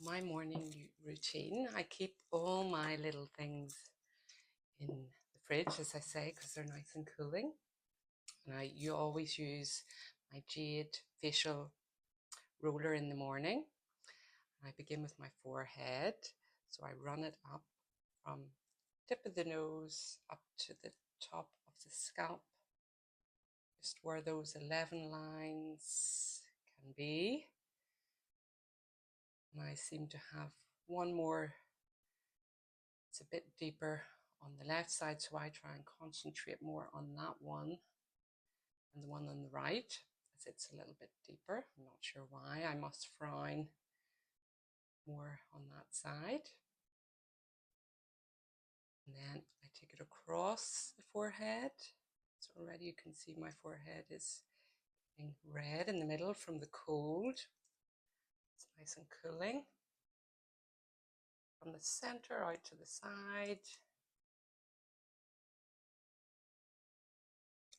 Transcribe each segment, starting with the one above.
My morning routine, I keep all my little things in the fridge, as I say, because they're nice and cooling. And you always use my Jade facial roller in the morning. I begin with my forehead, so I run it up from tip of the nose up to the top of the scalp, just where those 11 lines can be. And I seem to have one more. It's a bit deeper on the left side, so I try and concentrate more on that one and the one on the right, as it's a little bit deeper. I'm not sure why. I must frown more on that side. And then I take it across the forehead. So already you can see my forehead is getting red in the middle from the cold. It's nice and cooling. From the center out to the side.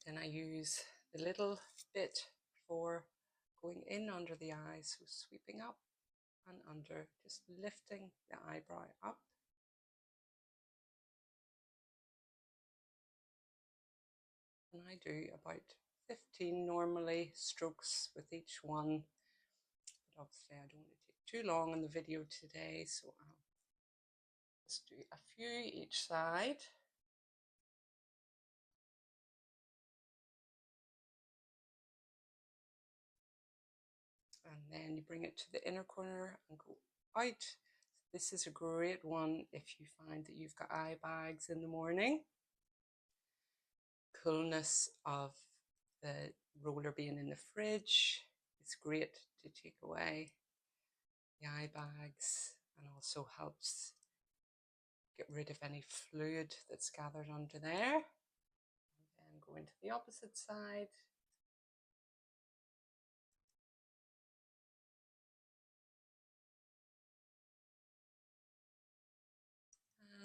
Then I use the little bit for going in under the eyes, so sweeping up and under, just lifting the eyebrow up. And I do about 15 normally strokes with each one, but obviously I don't want to take too long on the video today, so I'll just do a few each side. And then you bring it to the inner corner and go out. This is a great one if you find that you've got eye bags in the morning. Coolness of the roller being in the fridge is great to take away the eye bags, and also helps get rid of any fluid that's gathered under there. And then go into the opposite side.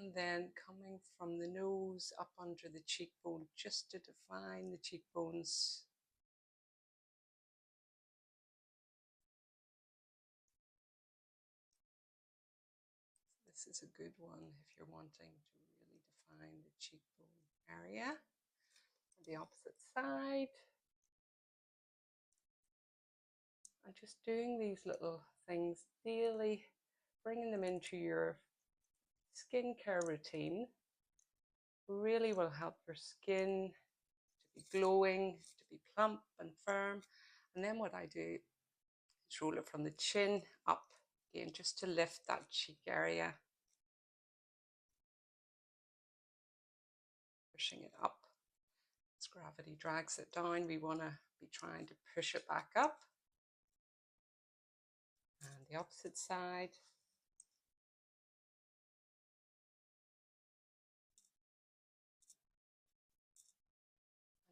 And then coming from the nose up under the cheekbone, just to define the cheekbones. This is a good one if you're wanting to really define the cheekbone area. The opposite side. And just doing these little things daily, bringing them into your skincare routine, really will help your skin to be glowing, to be plump and firm. And then what I do is roll it from the chin up again, just to lift that cheek area. Pushing it up. As gravity drags it down, we want to be trying to push it back up. And the opposite side.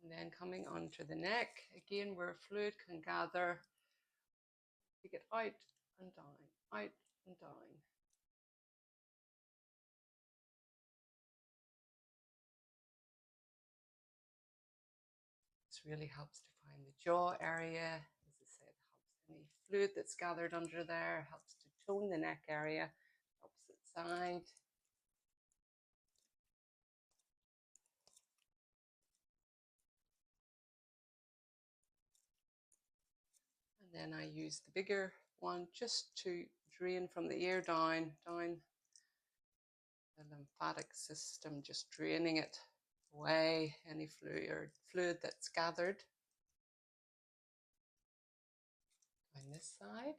And then coming onto the neck, again where fluid can gather, take it out and down, out and down. This really helps define the jaw area. As I said, helps any fluid that's gathered under there, helps to tone the neck area, opposite side. And then I use the bigger one just to drain from the ear down the lymphatic system, just draining it away, any fluid that's gathered. On this side.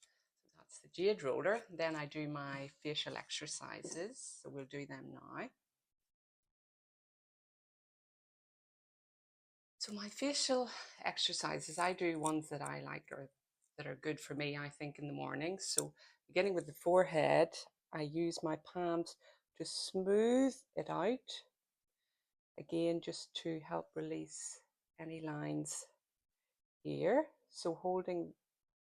So that's the Jade roller. Then I do my facial exercises, so we'll do them now. So my facial exercises, I do ones that I like or that are good for me, I think, in the morning. So beginning with the forehead, I use my palms to smooth it out. Again, just to help release any lines here. So holding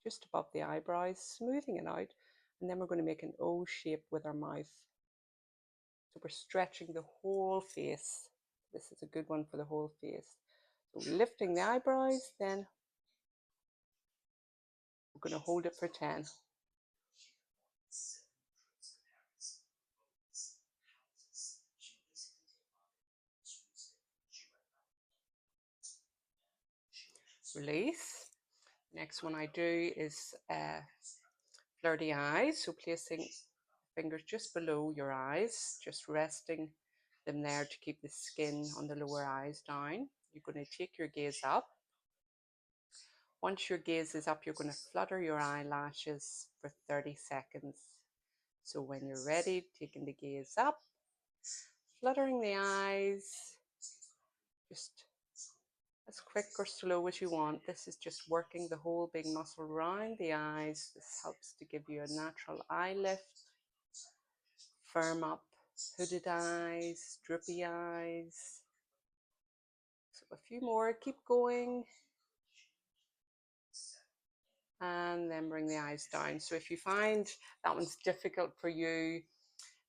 just above the eyebrows, smoothing it out. And then we're going to make an O shape with our mouth. So we're stretching the whole face This is a good one for the whole face. So lifting the eyebrows, then we're going to hold it for 10. Release. Next one I do is flirty eyes. So placing fingers just below your eyes, just resting them there to keep the skin on the lower eyes down. You're going to take your gaze up. Once your gaze is up, you're going to flutter your eyelashes for 30 seconds. So when you're ready, taking the gaze up, fluttering the eyes, just as quick or slow as you want. This is just working the whole big muscle around the eyes. This helps to give you a natural eye lift, firm up hooded eyes, droopy eyes. So a few more, keep going. And then bring the eyes down. So if you find that one's difficult for you,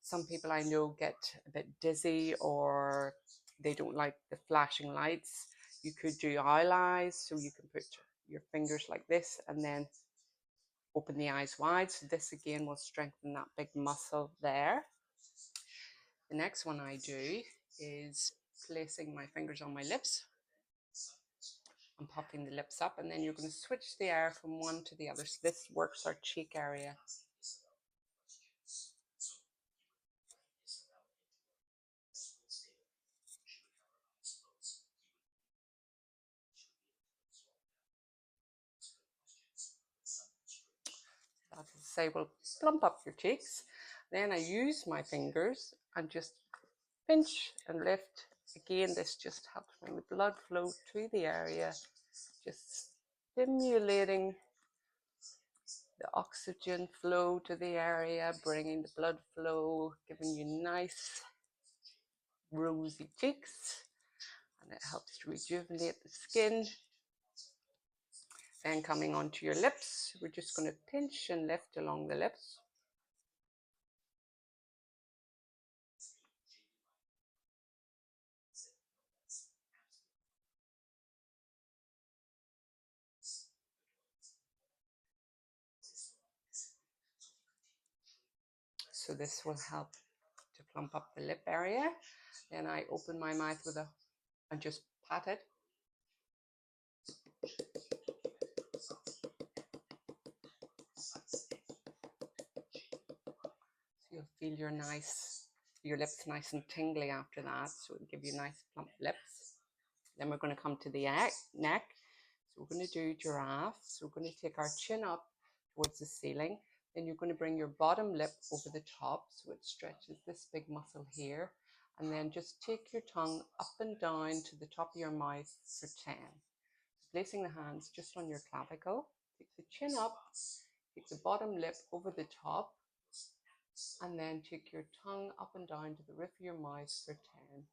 some people I know get a bit dizzy or they don't like the flashing lights. You could do owl eyes, so you can put your fingers like this and then open the eyes wide. So this again will strengthen that big muscle there. The next one I do is placing my fingers on my lips and popping the lips up, and then you're going to switch the air from one to the other. So this works our cheek area. That is to say, we'll plump up your cheeks. Then I use my fingers and just pinch and lift. Again, this just helps bring the blood flow to the area, just stimulating the oxygen flow to the area, bringing the blood flow, giving you nice rosy cheeks, and it helps to rejuvenate the skin. Then coming onto your lips, we're just going to pinch and lift along the lips. So this will help to plump up the lip area. Then I open my mouth and just pat it. So you'll feel your lips nice and tingly after that. So it'll give you nice plump lips. Then we're going to come to the neck. So we're going to do giraffe. So we're going to take our chin up towards the ceiling. Then you're going to bring your bottom lip over the top so it stretches this big muscle here. And then just take your tongue up and down to the top of your mouth for 10. So placing the hands just on your clavicle. Take the chin up, take the bottom lip over the top, and then take your tongue up and down to the roof of your mouth for 10.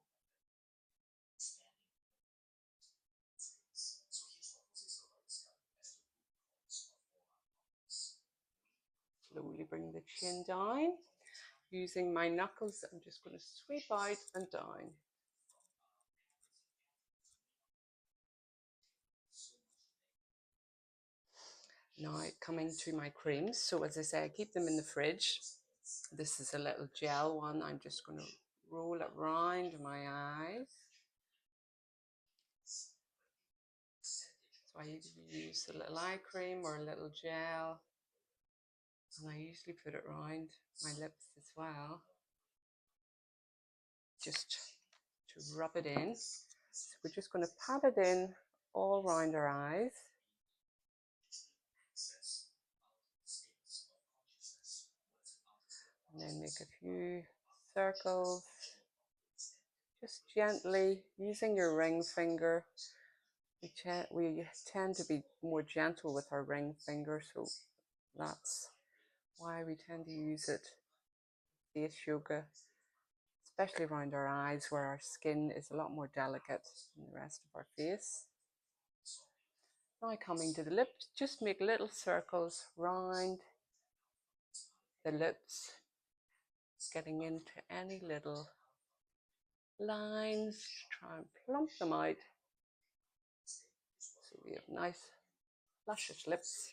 Slowly bring the chin down. Using my knuckles, I'm just going to sweep out and down. Now coming to my creams. So as I say, I keep them in the fridge. This is a little gel one. I'm just going to roll it round my eyes. So I either use a little eye cream or a little gel. And I usually put it round my lips as well, just to rub it in. So we're just going to pat it in all around our eyes. And then make a few circles, just gently using your ring finger. We tend to be more gentle with our ring finger, so that's why we tend to use it. Face yoga, especially around our eyes where our skin is a lot more delicate than the rest of our face. Now coming to the lips, just make little circles round the lips, getting into any little lines to try and plump them out so we have nice luscious lips.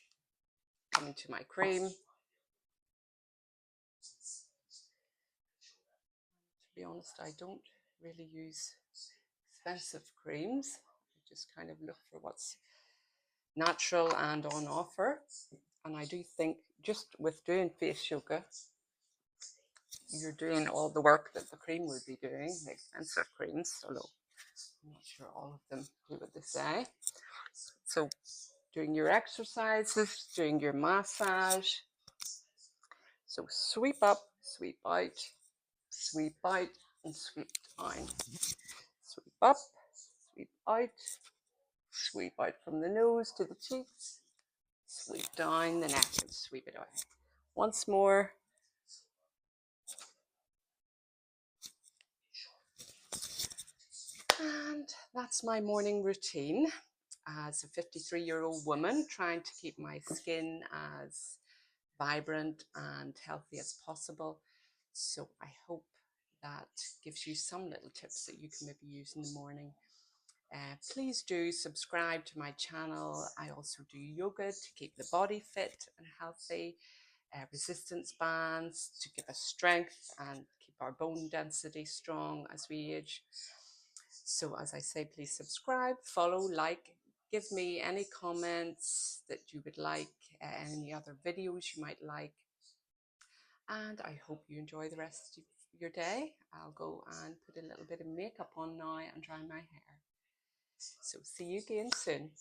Coming to my cream. To be honest, I don't really use expensive creams. I just kind of look for what's natural and on offer. And I do think just with doing face yoga, you're doing all the work that the cream would be doing, the expensive creams, although I'm not sure all of them do what they say. So doing your exercises, doing your massage. So sweep up, sweep out, and sweep down. Sweep up, sweep out from the nose to the cheeks, sweep down the neck and sweep it away. Once more. And that's my morning routine as a 53-year-old woman trying to keep my skin as vibrant and healthy as possible. So I hope that gives you some little tips that you can maybe use in the morning. Please do subscribe to my channel. I also do yoga to keep the body fit and healthy, resistance bands to give us strength and keep our bone density strong as we age. So as I say, please subscribe, follow, like, give me any comments that you would like, any other videos you might like. And I hope you enjoy the rest of your day. I'll go and put a little bit of makeup on now and dry my hair. So see you again soon.